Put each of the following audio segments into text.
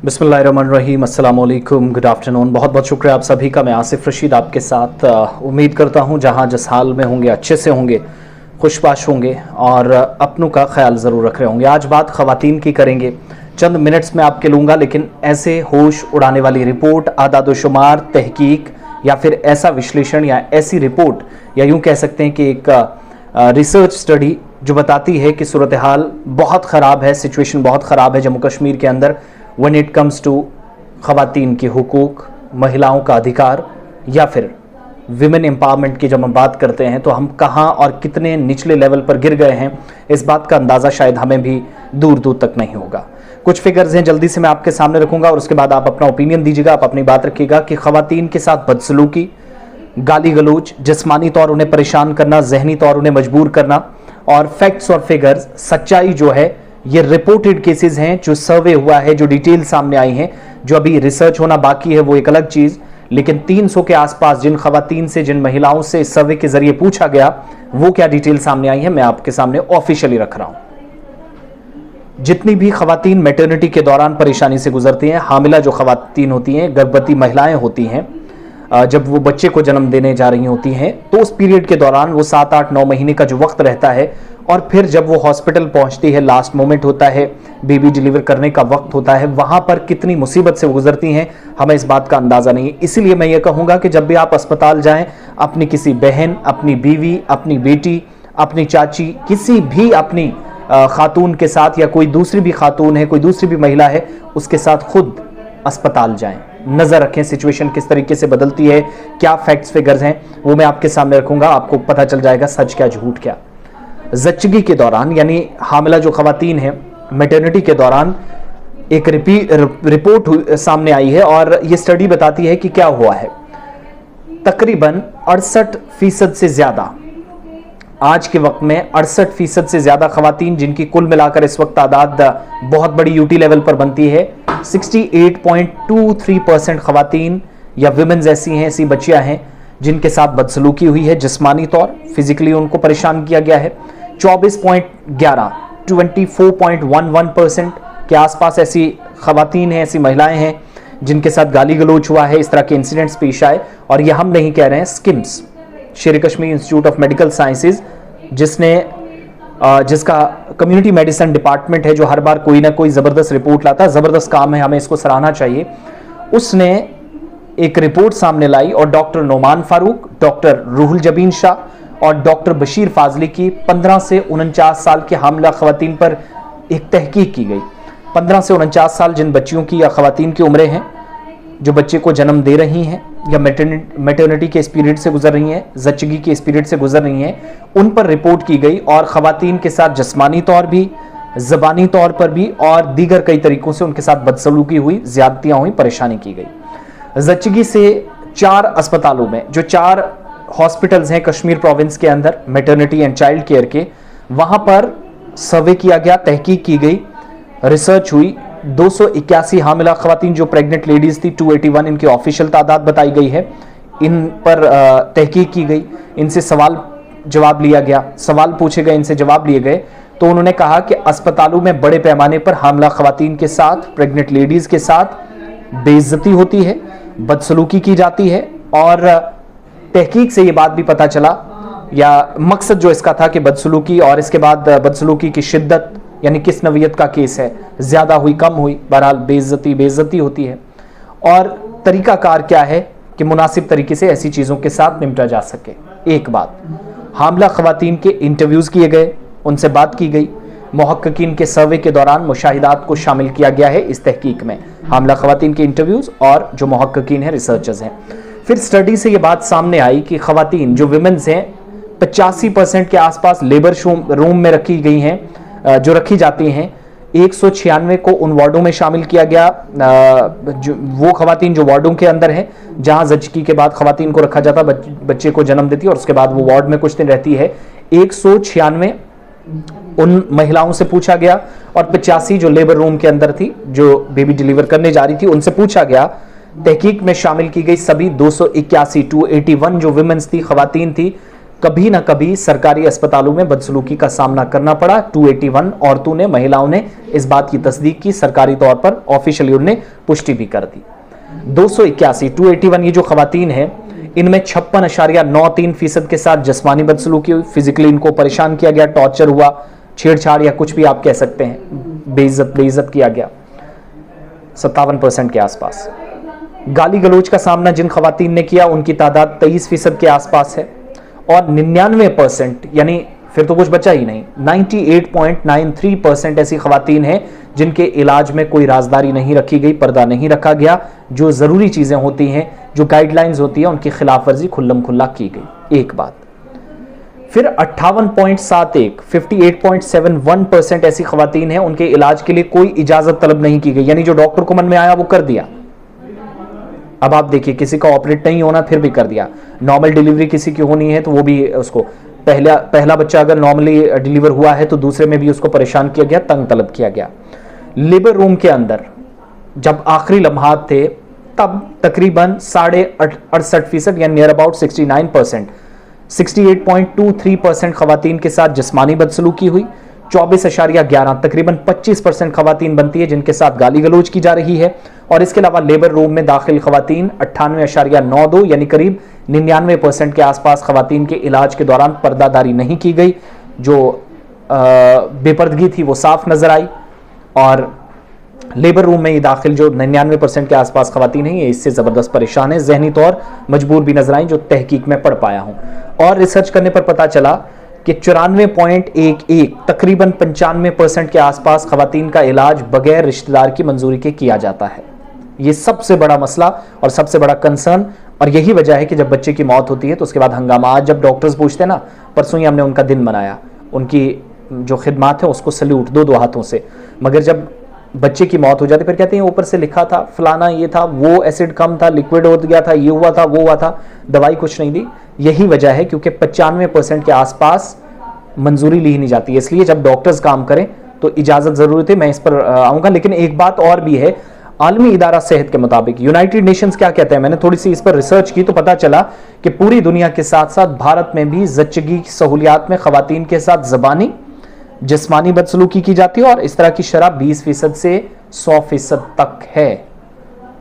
बिस्मिल्लाहिर्रहमानिर्रहीम, अस्सलाम वालेकुम, गुड आफ्टरनून। बहुत बहुत शुक्रिया आप सभी का। मैं आसिफ रशीद आपके साथ उम्मीद करता हूँ जहाँ जिस हाल में होंगे अच्छे से होंगे, खुशबाश होंगे और अपनों का ख्याल ज़रूर रख रहे होंगे। आज बात ख़वातीन की करेंगे, चंद मिनट्स में आपके लूँगा, लेकिन ऐसे होश उड़ाने वाली रिपोर्ट, आदादोशुमार, तहकीक या फिर ऐसा विश्लेषण या ऐसी रिपोर्ट या यूँ कह सकते हैं कि एक रिसर्च स्टडी जो बताती है कि सूरत हाल बहुत ख़राब है, सिचुएशन बहुत ख़राब है जम्मू कश्मीर के अंदर व्हेन इट कम्स टू ख़वातीन के हुकूक, महिलाओं का अधिकार या फिर विमेन एम्पावरमेंट की जब हम बात करते हैं तो हम कहाँ और कितने निचले लेवल पर गिर गए हैं, इस बात का अंदाज़ा शायद हमें भी दूर दूर तक नहीं होगा। कुछ फिगर्स हैं, जल्दी से मैं आपके सामने रखूंगा और उसके बाद आप अपना ओपिनियन दीजिएगा, आप अपनी बात रखिएगा कि ख़वातीन के साथ बदसलूकी, गाली गलौज, जिस्मानी तौर उन्हें परेशान करना, जहनी तौर उन्हें मजबूर करना और फैक्ट्स और फिगर्स, सच्चाई जो है, ये रिपोर्टेड केसेस हैं, जो सर्वे हुआ है, जो डिटेल सामने आई हैं। जो अभी रिसर्च होना बाकी है वो एक अलग चीज़, लेकिन 300 के आसपास जिन खवातीन से, जिन महिलाओं से इस सर्वे के जरिए पूछा गया, वो क्या डिटेल सामने आई है मैं आपके सामने ऑफिशियली रख रहा हूं। जितनी भी खवातीन मैटरनिटी के दौरान परेशानी से गुजरती हैं, हामिला जो खवातीन होती हैं, गर्भवती महिलाएं होती हैं, जब वो बच्चे को जन्म देने जा रही होती हैं, तो उस पीरियड के दौरान वो 7, 8, 9 महीने का जो वक्त रहता है और फिर जब वो हॉस्पिटल पहुंचती है, लास्ट मोमेंट होता है, बेबी डिलीवर करने का वक्त होता है, वहां पर कितनी मुसीबत से गुजरती हैं हमें इस बात का अंदाजा नहीं है। इसीलिए मैं ये कहूँगा कि जब भी आप अस्पताल जाएं, अपनी किसी बहन, अपनी बीवी, अपनी बेटी, अपनी चाची, किसी भी अपनी खातून के साथ या कोई दूसरी भी खातून है, कोई दूसरी भी महिला है, उसके साथ खुद अस्पताल जाएं, नजर रखें सिचुएशन किस तरीके से बदलती है, क्या फैक्ट्स फिगर्स हैं वो मैं आपके सामने रखूंगा, आपको पता चल जाएगा सच क्या झूठ क्या। ज़च्चगी के दौरान यानी हामिला जो खवातीन है, मैटरनिटी के दौरान एक रिपोर्ट सामने आई है और ये स्टडी बताती है कि क्या हुआ है। तकरीबन 68% से ज्यादा, आज के वक्त में 68% से ज्यादा खवातीन, जिनकी कुल मिलाकर इस वक्त तादाद बहुत बड़ी यूटी लेवल पर बनती है, 68.23% खवातीन या विमेन्स ऐसी हैं, ऐसी बच्चियां हैं जिनके साथ बदसलूकी हुई है, जिस्मानी तौर फिजिकली उनको परेशान किया गया है। 24.11 के आसपास ऐसी खवातीन हैं, ऐसी महिलाएं हैं जिनके साथ गाली गलौच हुआ है, इस तरह के इंसिडेंट्स पेश आए। और यह हम नहीं कह रहे हैं, स्किम्स, शेर Kashmir institute of medical sciences, जिसका कम्युनिटी मेडिसिन डिपार्टमेंट है, जो हर बार कोई ना कोई ज़बरदस्त रिपोर्ट लाता है, ज़बरदस्त काम है, हमें इसको सराहना चाहिए। उसने एक रिपोर्ट सामने लाई और डॉक्टर नोमान फारूक, डॉक्टर रूहुल जबीन शाह और डॉक्टर बशीर फाजली की 15 से 49 साल की हामिला खवातीन पर एक तहकीक की गई। 15 से 49 साल जिन बच्चियों की या खवातीन की उम्रें हैं, जो बच्चे को जन्म दे रही हैं या मैटरनिटी के इस पीरियड से गुजर रही हैं, ज़च्चगी के इस पीरियड से गुजर रही हैं, उन पर रिपोर्ट की गई और खवातीन के साथ जिस्मानी तौर भी, ज़बानी तौर पर भी और दीगर कई तरीकों से उनके साथ बदसलूकी हुई, ज्यादतियाँ हुई, परेशानी की गई। ज़च्चगी से 4 अस्पतालों में, जो 4 हॉस्पिटल्स हैं कश्मीर प्रोविंस के अंदर मैटरनिटी एंड चाइल्ड केयर के, वहाँ पर सर्वे किया गया, तहकीक की गई, रिसर्च हुई। 281 हामिला खवातीन जो प्रेग्नेंट लेडीज थी, 281 इनकी ऑफिशियल तादाद बताई गई है, इन पर तहकीक की गई, इनसे सवाल जवाब लिया गया, सवाल पूछे गए, इनसे जवाब लिए गए। तो उन्होंने कहा कि अस्पतालों में बड़े पैमाने पर हामिला खवातीन के साथ, प्रेग्नेंट लेडीज के साथ बेइज्जती होती है, बदसलूकी की जाती है। और तहकीक से ये बात भी पता चला, या मकसद जो इसका था कि बदसलूकी और इसके बाद बदसलूकी की शिद्दत, यानी किस नवीयत का केस है, ज़्यादा हुई, कम हुई, बहरहाल बेइज्जती होती है। और तरीकाकार क्या है कि मुनासिब तरीके से ऐसी चीज़ों के साथ निपटा जा सके। एक बात, हामिला खवातीन के इंटरव्यूज़ किए गए, उनसे बात की गई, मुहक्किकीन के सर्वे के दौरान मुशाहिदात को शामिल किया गया है इस तहकीक में, हामिला खवातीन के इंटरव्यूज़ और जो मुहक्किकीन हैं, रिसर्चर्स हैं। फिर स्टडी से ये बात सामने आई कि खवातीन जो विमेन्स हैं, 85% के आसपास लेबर रूम में रखी गई हैं, जो रखी जाती हैं। 196 को उन वार्डों में शामिल किया गया, जो वो खवातीन जो वार्डों के अंदर हैं, जहां ज़च्चगी के बाद खवातीन को रखा जाता, बच्चे को जन्म देती है और उसके बाद वो वार्ड में कुछ दिन रहती है। 196 उन महिलाओं से पूछा गया और 85 जो लेबर रूम के अंदर थी, जो बेबी डिलीवर करने जा रही थी, उनसे पूछा गया। तहकीक में शामिल की गई सभी 281 जो विमेन्स थी, खवातीन थी, कभी ना कभी सरकारी अस्पतालों में बदसलूकी का सामना करना पड़ा। 281 औरतों ने, महिलाओं ने इस बात की तस्दीक की, सरकारी तौर पर ऑफिशियली उन्हें पुष्टि भी कर दी। 281 ये जो खवातीन हैं, इनमें 56.93% के साथ जिस्मानी बदसलूकी हुई, फिजिकली इनको परेशान किया गया, टॉर्चर हुआ, छेड़छाड़ या कुछ भी आप कह सकते हैं, बेइज्जत किया गया 57% के आसपास। गाली गलोच का सामना जिन खवातीन ने किया उनकी तादाद 23% के आसपास है। और 99% यानी फिर तो कुछ बचा ही नहीं, 98.93% ऐसी खवातीन हैं जिनके इलाज में कोई राजदारी नहीं रखी गई, पर्दा नहीं रखा गया, जो जरूरी चीजें होती हैं, जो गाइडलाइंस होती है, उनकी खिलाफ वर्जी खुल्लम खुल्ला की गई। एक बात। फिर 58.71 58.71% ऐसी खवातीन हैं, उनके इलाज के लिए कोई इजाजत तलब नहीं की गई, यानी जो डॉक्टर को मन में आया वो कर दिया। अब आप देखिए, किसी का ऑपरेट नहीं होना फिर भी कर दिया, नॉर्मल डिलीवरी किसी की होनी है तो वो भी उसको पहला बच्चा अगर नॉर्मली डिलीवर हुआ है तो दूसरे में भी उसको परेशान किया गया, तंग तलब किया गया। लेबर रूम के अंदर जब आखिरी लम्हात थे तब तकरीबन 68.5% या नियर अबाउट 69%, 68.23% खवातीन के साथ जिस्मानी बदसलूकी हुई। 24.11 तकरीबन 25% खवातीन बनती है जिनके साथ गाली गलोच की जा रही है। और इसके अलावा लेबर रूम में दाखिल खवातीन 98.92 यानी करीब 99% के आसपास खवातीन के इलाज के दौरान पर्दादारी नहीं की गई, जो बेपर्दगी थी वो साफ नजर आई। और लेबर रूम में ये दाखिल जो 99% के आसपास खवातीन हैं, ये इससे ज़बरदस्त परेशान है, जहनी तौर मजबूर भी नजर आई, जो तहकीक में पढ़ पाया हूँ। और रिसर्च करने पर पता चला कि 94.11 तकरीबन 95% के आसपास खवातीन का इलाज बगैर रिश्तेदार की मंजूरी के किया जाता है। ये सबसे बड़ा मसला और सबसे बड़ा कंसर्न, और यही वजह है कि जब बच्चे की मौत होती है तो उसके बाद हंगामा। आज जब डॉक्टर्स पूछते हैं ना, परसों ही हमने उनका दिन मनाया, उनकी जो खिदमात है उसको सल्यूट दो हाथों से, मगर जब बच्चे की मौत हो जाती फिर कहते हैं ऊपर से लिखा था, फलाना ये था, वो एसिड कम था, लिक्विड हो गया था, ये हुआ था, वो हुआ था, दवाई कुछ नहीं दी। यही वजह है क्योंकि 95% के आसपास मंजूरी ली ही नहीं जाती है। इसलिए जब डॉक्टर्स काम करें तो इजाजत जरूरत है, मैं इस पर आऊंगा। लेकिन एक बात और भी है, आलमी इदारा सेहत के मुताबिक यूनाइटेड नेशंस क्या कहते हैं, मैंने थोड़ी सी इस पर रिसर्च की तो पता चला कि पूरी दुनिया के साथ साथ भारत में भी ज़च्चगी की सहूलियात में खवातीन के साथ ज़बानी जिस्मानी बदसलूकी की जाती है, और इस तरह की शरह 20% से 100% तक है।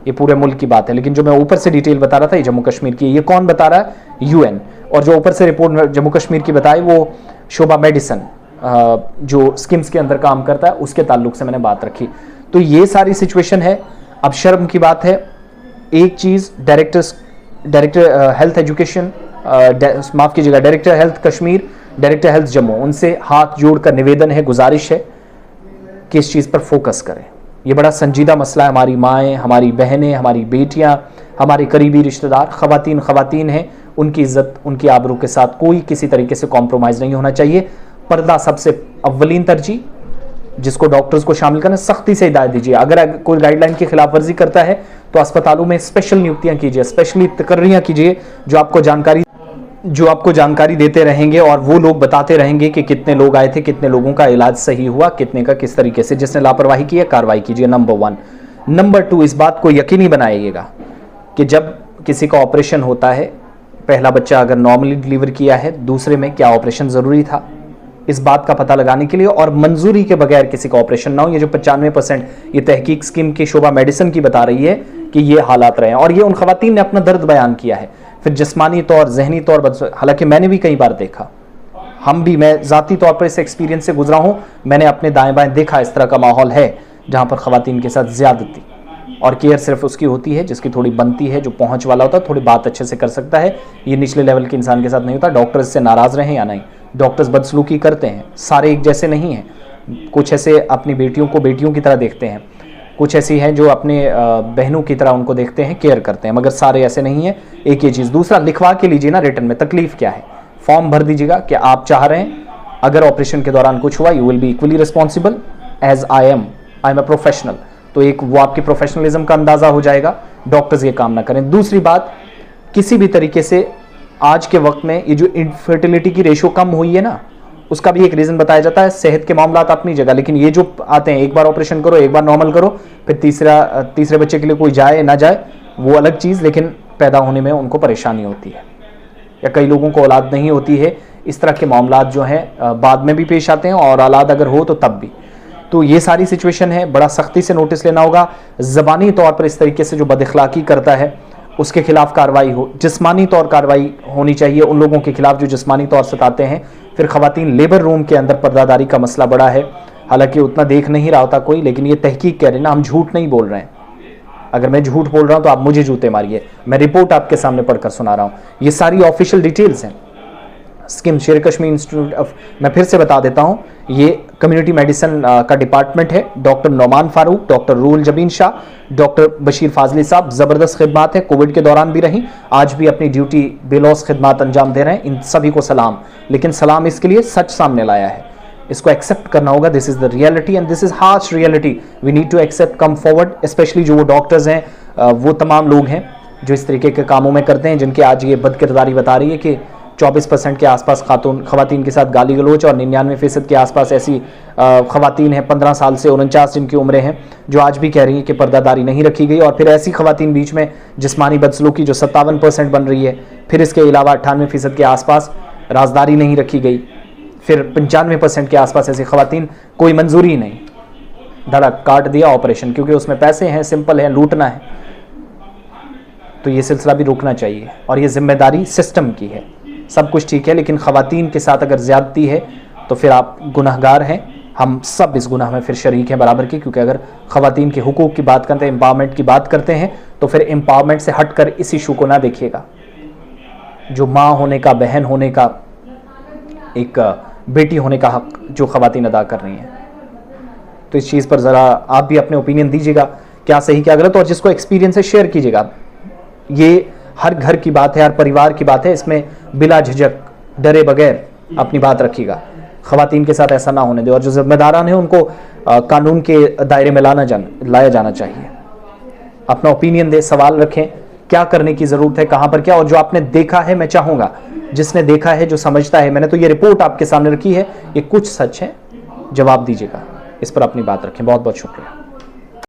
ये पूरे मुल्क की बात है, लेकिन जो मैं ऊपर से डिटेल बता रहा था ये जम्मू कश्मीर की। ये कौन बता रहा है? UN। और जो ऊपर से रिपोर्ट जम्मू कश्मीर की बताई वो शोभा मेडिसन जो स्किम्स के अंदर काम करता है उसके ताल्लुक से मैंने बात रखी। तो ये सारी सिचुएशन है। अब शर्म की बात है, एक चीज़ डायरेक्टर हेल्थ एजुकेशन, माफ़ कीजिएगा, director health Kashmir, director health Jammu, उनसे हाथ जोड़कर निवेदन है, गुजारिश है कि इस चीज़ पर फोकस करें। ये बड़ा संजीदा मसला है। हमारी माएँ, हमारी बहनें, हमारी बेटियाँ, हमारे करीबी रिश्तेदार खवातीन हैं, उनकी इज्जत, उनकी आबरू के साथ कोई किसी तरीके से कॉम्प्रोमाइज़ नहीं होना चाहिए। पर्दा सबसे अव्वलीन तरजीह, जिसको डॉक्टर्स को शामिल करना, सख्ती से हिदायत दीजिए। अगर कोई गाइडलाइन की खिलाफ वर्जी करता है तो अस्पतालों में स्पेशल नियुक्तियाँ कीजिए, स्पेशली तकर्रियाँ कीजिए जो आपको जानकारी देते रहेंगे, और वो लोग बताते रहेंगे कि कितने लोग आए थे, कितने लोगों का इलाज सही हुआ, कितने का किस तरीके से। जिसने लापरवाही की है कार्रवाई कीजिए, नंबर 1। नंबर 2, इस बात को यकीनी बनाइएगा कि जब किसी का ऑपरेशन होता है, पहला बच्चा अगर नॉर्मली डिलीवर किया है, दूसरे में क्या ऑपरेशन ज़रूरी था, इस बात का पता लगाने के लिए, और मंजूरी के बगैर किसी का ऑपरेशन ना हो। ये जो 95% ये तहकीक स्कीम की शोभा मेडिसिन की बता रही है कि ये हालात रहे हैं, और ये उन खवातीन ने अपना दर्द बयान किया है। फिर जिस्मानी तौर, जहनी तौर, हालांकि मैंने भी कई बार देखा, मैं ज़ाती तौर पर इस एक्सपीरियंस से गुजरा हूँ, मैंने अपने दाएं बाएं देखा इस तरह का माहौल है जहाँ पर खवातीन के साथ ज़्यादती, और केयर सिर्फ उसकी होती है जिसकी थोड़ी बनती है, जो पहुँच वाला होता है, थोड़ी बात अच्छे से कर सकता है। ये निचले लेवल के इंसान के साथ नहीं होता। डॉक्टर्स से नाराज़ रहें या नहीं, डॉक्टर्स बदसलूकी करते हैं, सारे एक जैसे नहीं हैं। कुछ ऐसे अपनी बेटियों को बेटियों की तरह देखते हैं, कुछ ऐसी हैं जो अपने बहनों की तरह उनको देखते हैं, केयर करते हैं, मगर सारे ऐसे नहीं हैं। एक ये चीज़। दूसरा, लिखवा के लीजिए ना रिटर्न में तकलीफ क्या है, फॉर्म भर दीजिएगा कि आप चाह रहे हैं अगर ऑपरेशन के दौरान कुछ हुआ, you will be equally responsible as I am a professional. तो एक वो आपकी प्रोफेशनलिज्म का अंदाज़ा हो जाएगा। डॉक्टर्स ये काम ना करें। दूसरी बात, किसी भी तरीके से आज के वक्त में ये जो इनफर्टिलिटी की रेशो कम हुई है ना, उसका भी एक रीज़न बताया जाता है। सेहत के मामलात अपनी जगह, लेकिन ये जो आते हैं, एक बार ऑपरेशन करो, एक बार नॉर्मल करो, फिर तीसरे बच्चे के लिए कोई जाए ना जाए वो अलग चीज़, लेकिन पैदा होने में उनको परेशानी होती है। या कई लोगों को औलाद नहीं होती है, इस तरह के मामलात जो हैं बाद में भी पेश आते हैं और औलाद अगर हो तो तब भी। तो ये सारी सिचुएशन है, बड़ा सख्ती से नोटिस लेना होगा। ज़बानी तौर पर इस तरीके से जो बदअखलाकी करता है उसके खिलाफ कार्रवाई हो, जिस्मानी तौर कार्रवाई होनी चाहिए उन लोगों के खिलाफ जो जिस्मानी तौर सताते हैं। फिर ख़वातीन लेबर रूम के अंदर पर्दादारी का मसला बड़ा है, हालांकि उतना देख नहीं रहा होता कोई, लेकिन ये तहकीक कह रहे हैं ना, हम झूठ नहीं बोल रहे हैं। अगर मैं झूठ बोल रहा हूं तो आप मुझे जूते मारिए, मैं रिपोर्ट आपके सामने पढ़कर सुना रहा हूं। ये सारी ऑफिशियल डिटेल्स हैं। स्किम शेर कश्मीर इंस्टीट्यूट ऑफ, मैं फिर से बता देता हूं, ये कम्युनिटी मेडिसिन का डिपार्टमेंट है। Doctor Nauman Farooq, doctor rule Jabeen Shah, doctor Bashir Fazli साहब, ज़बरदस्त खिदमात है, कोविड के दौरान भी रही, आज भी अपनी ड्यूटी बेलौस खिदमात अंजाम दे रहे हैं। इन सभी को सलाम, लेकिन सलाम इसके लिए सच सामने लाया है, इसको एक्सेप्ट करना होगा। This is the reality and this is harsh reality, we need to accept, come forward. Specially जो वो डॉक्टर्स हैं, वो तमाम लोग हैं जो इस तरीके के कामों में करते हैं, जिनके आज ये बदकिरदारी बता रही है कि 24% के आसपास खवातीन के साथ गाली गलोच और 99% के आसपास ऐसी खवातीन हैं 15 साल से 49 जिनकी उम्रें हैं, जो आज भी कह रही हैं कि पर्दादारी नहीं रखी गई। और फिर ऐसी खवातीन बीच में जिस्मानी बदसलूकी जो 57% बन रही है, फिर इसके अलावा 98% के आसपास राजदारी नहीं रखी गई, फिर 95% के आसपास ऐसी खवातीन कोई मंजूरी नहीं, धड़क काट दिया ऑपरेशन, क्योंकि उसमें पैसे हैं, सिंपल है, लूटना है। तो ये सिलसिला भी रुकना चाहिए और ये जिम्मेदारी सिस्टम की है। सब कुछ ठीक है, लेकिन खवातीन के साथ अगर ज्यादती है तो फिर आप गुनहगार हैं, हम सब इस गुनाह में फिर शरीक हैं बराबर की। क्योंकि अगर खवातीन के हुकूक की बात करते हैं, एम्पावरमेंट की बात करते हैं, तो फिर एम्पावरमेंट से हटकर इस इशू को ना देखिएगा। जो माँ होने का, बहन होने का, एक बेटी होने का हक जो खवातीन अदा कर रही हैं, तो इस चीज़ पर ज़रा आप भी अपने ओपिनियन दीजिएगा, क्या सही क्या गलत, और जिसको एक्सपीरियंस है शेयर कीजिएगा। ये हर घर की बात है, हर परिवार की बात है, इसमें बिला झिझक डरे बगैर अपनी बात रखिएगा। खवातीन के साथ ऐसा ना होने दे, और जो जिम्मेदारान हैं उनको कानून के दायरे में लाया जाना चाहिए। अपना ओपिनियन दे, सवाल रखें, क्या करने की ज़रूरत है, कहाँ पर क्या, और जो आपने देखा है, मैं चाहूँगा जिसने देखा है, जो समझता है, मैंने तो ये रिपोर्ट आपके सामने रखी है, ये कुछ सच है, जवाब दीजिएगा, इस पर अपनी बात रखें। बहुत बहुत शुक्रिया।